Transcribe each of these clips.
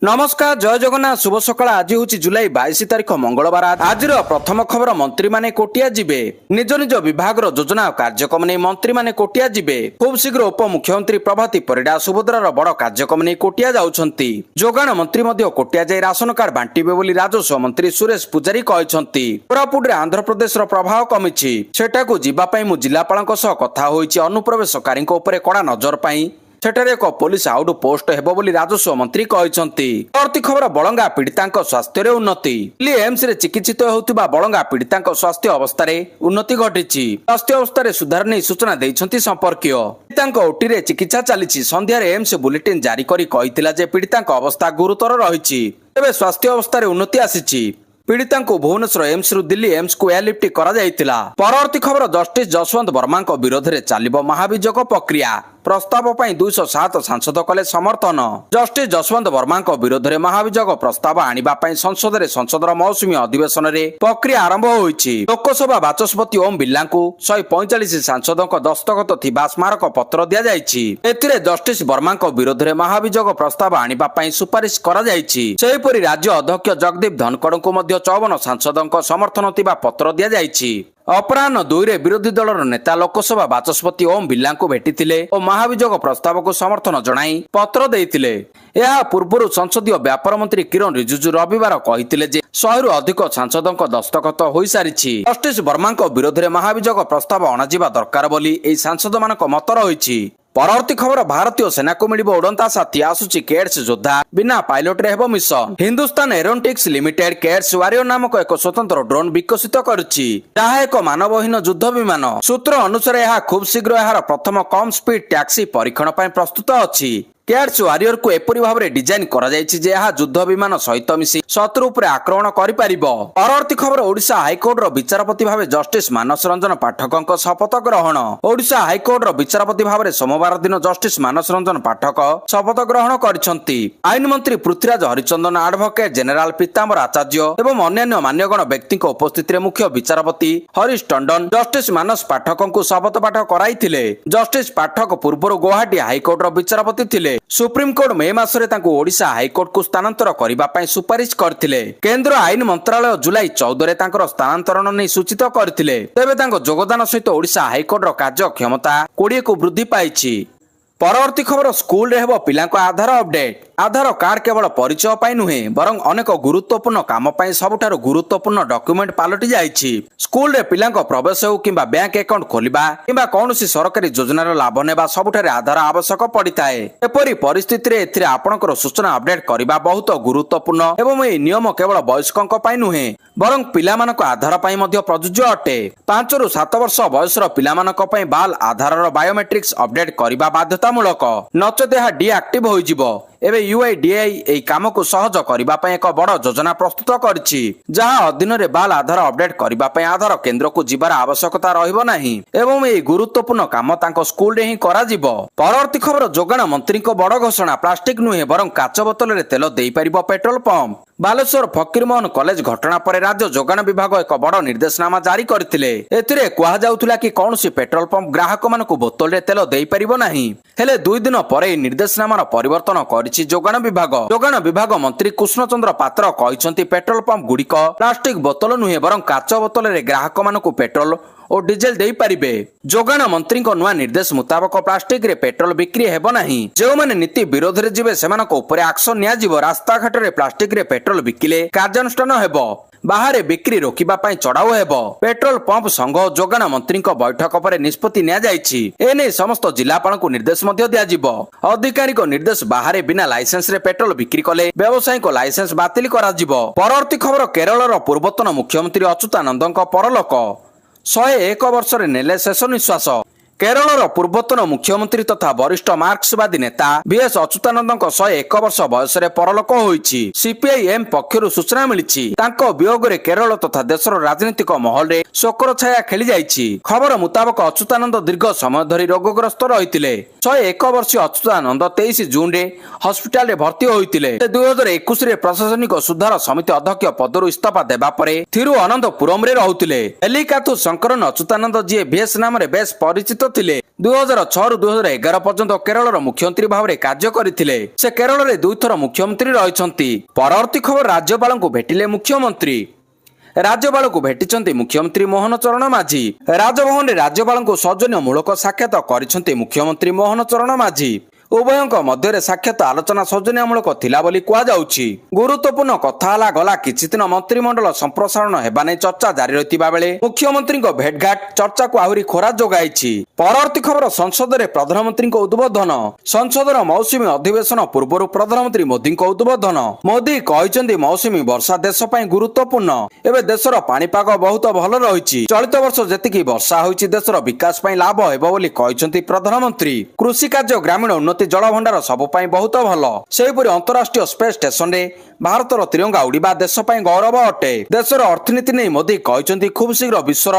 नमस्कार जय जगन्नाथ शुभ सकाळ। आज हूँ जुलाई 22 तारिख मंगलवार। आज प्रथम खबर मंत्री माने कोटिया जिबे निज निज विभाग योजना और कार्यक्रम नहीं मंत्री माने कोटिया जिबे। खूब शीघ्र उपमुख्यमंत्री प्रभाती परिडा सुभद्रार बड़ कार्यक्रम नहीं कोटिया जाउछंती। जोगाण मंत्री मध्य कोटिया जाई राशन कार्ड बांटिबे बोली राजस्व मंत्री सुरेश पूजारी कहछंती। कोरापुट रे आंध्र प्रदेश रो प्रभाव कमिछि सेटाकू जिबा पई मु जिल्लापालक सह कथा होईछि। अनुप्रवेशकारीक उपरे कड़ा नजर पई सेठारे एक पुलिस आउट पोस्ट हेबो बोली राजस्व मंत्री कहछंती। परवर्ती खबर बलंगा पीड़ितांक स्वास्थ्य रे उन्नति। एम्स रे चिकित्सित होउथिबा बलंगा पीड़ितांक स्वास्थ्य अवस्था रे उन्नति घटिछि। स्वास्थ्य अवस्था रे सुधार नै सूचना दैछंती संपर्कीय। पीड़ितांक ओटी रे चिकित्सा चलिछि। संध्या रे एम्स बुलेटिन जारी करी कहिथिला जे पीड़ितांक अवस्था गुरुतर रहिछि। तेबे स्वास्थ्य अवस्था रे उन्नति आसिछि। पीड़िता को भुवनेश्वर एम्स रु दिल्ली एम्स को एयरलिफ्ट करा जायतिला। परवर्ती खबर जस्टिस जसवंत वर्मा विरोध में चलिबो महाभियोग प्रक्रिया। प्रस्ताव पर 207 सांसद कले समर्थन। जस्टिस जसवंत वर्मा विरोध में महाभियोग प्रस्ताव आनिबा पई संसद रे संसदर मौसुमी अधिवेशन रे प्रक्रिया आरंभ होईछि। लोकसभा बाचस्पति ओम बिर्ला को 145 सांसदक दस्तखत थिबा स्मारक पत्र दिया जायछि। एथिरे जस्टिस वर्मा विरोध में महाभियोग प्रस्ताव आनिबा पई सुपारिश करा जायछि। सेहिपरि राज्य अध्यक्ष जगदीप धनखड़ को मध्य 54 सांसदक समर्थन थिबा पत्र दिया जायछि। अपराह्न 2 रे विरोधी दलर नेता लोकसभा बाचस्पति ओम बिर्ला को भेटिथिले और महाभियोग प्रस्ताव को समर्थन जणाई पत्र देइथिले। ଏହା ପୂର୍ବରୁ ସଂସଦୀୟ ବ୍ୟାପାର ମନ୍ତ୍ରୀ କିରଣ ରିଜିଜୁ ରବିବାର କହିଥିଲେ ଯେ 100 ରୁ ଅଧିକ ସାଂସଦଙ୍କ ଦସ୍ତଖତ ହୋଇସାରିଛି। ଜଷ୍ଟିସ ବର୍ମାଙ୍କ ବିରୋଧରେ ମହାଭିଯୋଗ ପ୍ରସ୍ତାବ ଅଣାଯିବା ଦରକାର ବୋଲି ଏହି ସାଂସଦମାନଙ୍କ ମତ ରହିଛି। परवर्ती खबर भारतीय सेना को मिलिबो उड़ंता साथी। आसुची केड्स योद्धा बिना पायलट रे हेबो मिशन। हिंदुस्तान एरोनॉटिक्स लिमिटेड केड्स वारियर नामक एक स्वतंत्र ड्रोन विकसित करिछि। जहा एक मानवहीन युद्ध विमान। सूत्र अनुसार यह खूब शीघ्र यार प्रथम कम स्पीड टैक्सी परीक्षण ପାଇଁ प्रस्तुत अछि। केड्स वारियर को एपरि भाव रे डिजाइन करा जायछि जे यह युद्ध विमान सहित मिसी शत्रु उपरे आक्रमण करि परिबो। परवर्ती खबर ओडिशा हाईकोर्ट रो विचारपति भावे जस्टिस मानस रंजन पाठकଙ୍କ शपथ ग्रहण। ओडिशा हाईकोर्ट रो विचारपति भाव सोमवार दिन जस्टिस मानस रंजन पाठक शपथ ग्रहण करिसंती। आईन मंत्री पृथ्वीराज हरिचंदन, एडवोकेट जनरल पीताम्बर आचार्य एवं अन्य मान्यगण व्यक्ति उपस्थिति रे मुख्य विचारपति हरीश टंडन जस्टिस मानस पाठकଙ୍କୁ शपथ पाठ कराइथिले। जस्टिस पाठक पूर्व गुवाहाटी हाईकोर्ट रो विचारपति थिले। सुप्रीम कोर्ट मे मासरे तांको ओडिशा हाईकोर्ट को स्थानांतर करिबा पई सुपारिश करथिले। केंद्र आईन मंत्रालय जुलाई 14 रे तांकर स्थानांतरण नै सूचित करथिले। तेबे तांको योगदान सहित ओडिशा हाईकोर्ट रो कार्य क्षमता 20 को वृद्धि पाइछि। परवर्ती खबर स्कूल रे हेबो पिलांको आधार अपडेट। आधार कार्ड केवल परिचय पाई नुहे बरं अनेक गुरुत्वपूर्ण काम पाई सबुठारु गुरुत्वपूर्ण डॉक्यूमेंट पालटि जाइछि। स्कूल रे पिलांको प्रवेश हो किंबा बैंक अकाउंट खोलिबा किंबा कोनोसी सरकारी योजनार लाभ नेबा सबुठारे आधार आवश्यक पड़िताए। एपरि परिस्थिति रे एथिरे आपणकर सूचना अपडेट करिबा बहुत गुरुत्वपूर्ण एवं ए नियम केवल वयस्कଙ୍କ ପାଇଁ नुहे बरं पिलामानक आधार ପାଇଁ ମଧ୍ୟ प्रযোज्य अटे। 5 ରୁ 7 वर्ष बयसर पिलामानक ପାଇଁ बाल आधारर बायोमेट्रिक्स अपडेट करिबा बाध्यतामूलक। नचेत ଏହା डिएक्टिव होइजिबो। एबे यूआईडीआई एई काम को सहज करिबा पय एक बड़ योजना प्रस्तुत करछि। जहा अधीन रे बाल आधार अपडेट करिबा पय आधार केंद्र को जिबार आवश्यकता रहिबो नाही एवं एई गुरुत्वपूर्ण काम तांको स्कूल रे ही करा जिवो। परवर्ती खबर जोगाण मंत्री को बड़ घोषणा। प्लास्टिक नुहे बरं काच बोतल रे तेल देई परिबो petrol pump. Baleshwar Fakirmohan college घटना पर राज्य जोगाण विभाग एक बड़ निर्देशनामा जारी करथिले। एथिरे कुहा जाउथुला कि कोनोसी पेट्रोल पंप ग्राहक मानकु बोतल रे तेल देई परिबो नाही। हेले 2 दिन परे निर्देशनामार परिवर्तन କରିछि जोगाण विभाग। जोगाण विभाग मंत्री कृष्ण चंद्र पात्र कहिसंती पेट्रोल पंप गुड़िक प्लास्टिक बोतल नुहे बरं काच बोतल रे ग्राहक मानकु पेट्रोल और डीजेल देई परिबे। जोगाण मंत्री को नुआ निर्देश मुताबक प्लास्टिक रे पेट्रोल बिक्री हेबो नाही। जो माने नीति विरोध रे जिवे सेमानक ऊपर एक्शन निया जिवो। रास्ता घाट रे प्लास्टिक रे पेट्रोल बिकिले कार्यानुष्ठान हेबो। बाहर बिक्री रोकिबा पई चढ़ाऊ हेबो। पेट्रोल पंप संघ जोगाण मंत्री बैठक पर निष्पत्ति निया जायछि। एने समस्त जिलापाल को निर्देश मध्य दिया जिवो। अधिकारी को निर्देश बाहर बिना लाइसेंस रे पेट्रोल बिक्री कले व्यवसायी को लाइसेंस बातिल करा जिवो। परवर्ती खबर केरलर पूर्वतन मुख्यमंत्री अच्युतानंदଙ୍କ परलोक। 101 वर्ष रे नेले शेष निश्वास। केरलर पूर्वतन मुख्यमंत्री तथा वरिष्ठ मार्क्सवादी नेता बीएस अच्युतानंदଙ୍କ 101 वर्ष बयस रे परलोक होईछि। सीपीआईएम पक्षरु सूचना मिलिछि। तांको वियोग रे केरल तथा देशर राजनीतिक महल रे शोकर छाया खेली जाइछि। खबर मुताबक अच्युतानंद दीर्घ समय धरि रोगग्रस्त रहिथिले। 101 वर्षीय अच्युतानंद 23 जून रे हॉस्पिटल रे भर्ती होइथिले। 2021 रे प्रशासनिक सुधार समिति अध्यक्ष पदरु इस्तीफा देबा परे थिरुअनंतपुरम रे रहुथिले। एलिकाथु शंकरन अच्युतानंद जी बीएस नाम रे बेस परिचित ଥିଲେ। 2006 ରୁ 2011 ପର୍ଯ୍ୟନ୍ତ କେରଳର ମୁଖ୍ୟମନ୍ତ୍ରୀ ଭାବରେ କାର୍ଯ୍ୟ କରିଥିଲେ। ସେ କେରଳରେ ଦୁଇଥର ମୁଖ୍ୟମନ୍ତ୍ରୀ ରହିଛନ୍ତି। ପରବର୍ତ୍ତୀ ଖବର, ରାଜ୍ୟପାଳଙ୍କୁ ଭେଟିଲେ ମୁଖ୍ୟମନ୍ତ୍ରୀ। ରାଜ୍ୟପାଳଙ୍କୁ ଭେଟିଛନ୍ତି ମୁଖ୍ୟମନ୍ତ୍ରୀ ମୋହନ ଚରଣ ମାଝୀ। ରାଜଭବନରେ ରାଜ୍ୟପାଳଙ୍କୁ ସୌଜନ୍ୟମୂଳକ ସାକ୍ଷାତ କରିଛନ୍ତି ମୁଖ୍ୟମନ୍ତ୍ରୀ ମୋହନ ଚରଣ ମାଝୀ। ଉଭୟଙ୍କ ମଧ୍ୟରେ ସାକ୍ଷାତ ଆଲୋଚନା ସୌଜନ୍ୟମୂଳକ ଥିଲା ବୋଲି କୁହାଯାଉଛି। ଗୁରୁତ୍ୱପୂର୍ଣ୍ଣ କଥା ହେଲା, ଗଲା କିଛି ଦିନ ମନ୍ତ୍ରିମଣ୍ଡଳ ସମ୍ପ୍ରସାରଣ ହେବା ନେଇ ଚର୍ଚ୍ଚା ଜାରି ରହିଥିବା ବେଳେ ମୁଖ୍ୟମନ୍ତ୍ରୀଙ୍କ ଭେଟଘାଟ ଚର୍ଚ୍ଚାକୁ ଆହୁରି ଖୋରାକ ଯୋଗାଇଛି। ପରବର୍ତ୍ତୀ ଖବର, ସଂସଦରେ ପ୍ରଧାନମନ୍ତ୍ରୀଙ୍କ ଉଦ୍ବୋଧନ। ସଂସଦର ମୌସୁମୀ ଅଧିବେଶନ ପୂର୍ବରୁ ପ୍ରଧାନମନ୍ତ୍ରୀ ମୋଦିଙ୍କ ଉଦ୍ବୋଧନ। ମୋଦି କହିଛନ୍ତି, ମୌସୁମୀ ବର୍ଷା ଦେଶ ପାଇଁ ଗୁରୁତ୍ୱପୂର୍ଣ୍ଣ। ଏବେ ଦେଶର ପାଣିପାଗ ବହୁତ ଭଲ ରହିଛି। ଚଳିତ ବର୍ଷ ଯେତିକି ବର୍ଷା ହୋଇଛି ଦେଶର ବିକାଶ ପାଇଁ ଲାଭ ହେବ ବୋଲି କହିଛନ୍ତି ପ୍ରଧାନମନ୍ତ୍ରୀ। କୃଷି କାର୍ଯ୍ୟ, ଗ୍ରାମୀଣ ଉନ୍ନତି, ଜଳଭଣ୍ଡାର ସବୁ ପାଇଁ ବହୁତ ଭଲ। ସେହିପରି ଅନ୍ତରାଷ୍ଟ୍ରୀୟ ସ୍ପେସ୍ ଷ୍ଟେସନରେ ଭାରତର ତ୍ରିରଙ୍ଗା ଉଡ଼ିବା ଦେଶ ପାଇଁ ଗୌରବ ଅଟେ। ଦେଶର ଅର୍ଥନୀତି ନେଇ ମୋଦି କହିଛନ୍ତି, ଖୁବ୍ ଶୀଘ୍ର ବିଶ୍ୱର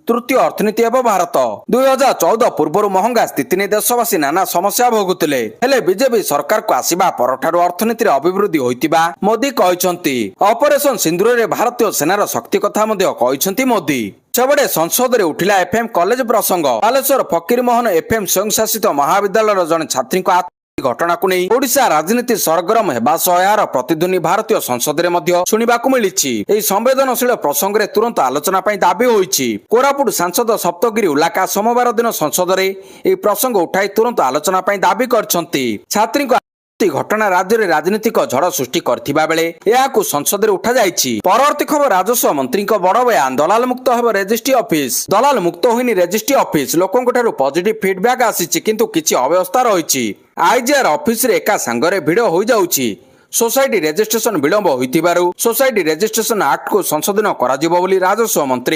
ତୃତୀୟ ଅର୍ଥନୀତି ହେବ ଭାରତ। 2014 ପୂର୍ବରୁ ମହଙ୍ଗା ସ୍ଥିତି ନେଇ ଦେଶବାସୀ ନାନା ସମସ୍ୟା ଭୋଗୁଥିଲେ, ହେଲେ ବିଜେପି ସରକାରକୁ ଆସିବା ପରଠାରୁ ଅର୍ଥନୀତିରେ ଅଭିବୃଦ୍ଧି ହୋଇଥିବା ମୋଦି କହିଛନ୍ତି। ଅପରେସନ ସିନ୍ଦୁରରେ ଭାରତୀୟ ସେନାର ଶକ୍ତି କଥା ମଧ୍ୟ କହିଛନ୍ତି ମୋଦି। ସେପଟେ ସଂସଦରେ ଉଠିଲା ଏଫ୍ଏମ୍ କଲେଜ ପ୍ରସଙ୍ଗ। ବାଲେଶ୍ୱର ଫକୀରମୋହନ ଏଫ୍ଏମ୍ ସ୍ୱୟଂଶାସିତ ମହାବିଦ୍ୟାଳୟର ଜଣେ ଛାତ୍ରୀଙ୍କ ଘଟଣାକୁ ନେଇ ଓଡ଼ିଶା ରାଜନୀତି ସରଗରମ ହେବା ସହ ଏହାର ପ୍ରତିଧ୍ୱନି ଭାରତୀୟ ସଂସଦରେ ମଧ୍ୟ ଶୁଣିବାକୁ ମିଳିଛି। ଏହି ସମ୍ବେଦନଶୀଳ ପ୍ରସଙ୍ଗରେ ତୁରନ୍ତ ଆଲୋଚନା ପାଇଁ ଦାବି ହୋଇଛି। କୋରାପୁଟ ସାଂସଦ ସପ୍ତଗିରି ଉଲ୍ଲାକା ସୋମବାର ଦିନ ସଂସଦରେ ଏହି ପ୍ରସଙ୍ଗ ଉଠାଇ ତୁରନ୍ତ ଆଲୋଚନା ପାଇଁ ଦାବି କରିଛନ୍ତି। ଛାତ୍ରୀଙ୍କ ଘଟଣା ରାଜ୍ୟରେ ରାଜନୈତିକ ଝଡ଼ ସୃଷ୍ଟି କରିଥିବା ବେଳେ ଏହାକୁ ସଂସଦରେ ଉଠାଯାଇଛି। ପରବର୍ତ୍ତୀ ଖବର, ରାଜସ୍ୱ ମନ୍ତ୍ରୀଙ୍କ ବଡ ବୟାନ। ଦଲାଲ ମୁକ୍ତ ହେବ ରେଜିଷ୍ଟ୍ରି ଅଫିସ। ଦଲାଲ ମୁକ୍ତ ହୋଇନି ରେଜିଷ୍ଟ୍ରି ଅଫିସ। ଲୋକଙ୍କ ଠାରୁ ପଜିଟିଭ ଫିଡବ୍ୟାକ୍ ଆସିଛି, କିନ୍ତୁ କିଛି ଅବ୍ୟବସ୍ଥା ରହିଛି। ଆଇଜିଆର ଅଫିସରେ ଏକା ସାଙ୍ଗରେ ଭିଡ଼ ହୋଇଯାଉଛି। सोसाइटी रेजिस्ट्रेशन विलंब होइथिबारु सोसाइटी रेजिस्ट्रेशन आक्ट को संशोधन कराजिबो बोली राजस्व मंत्री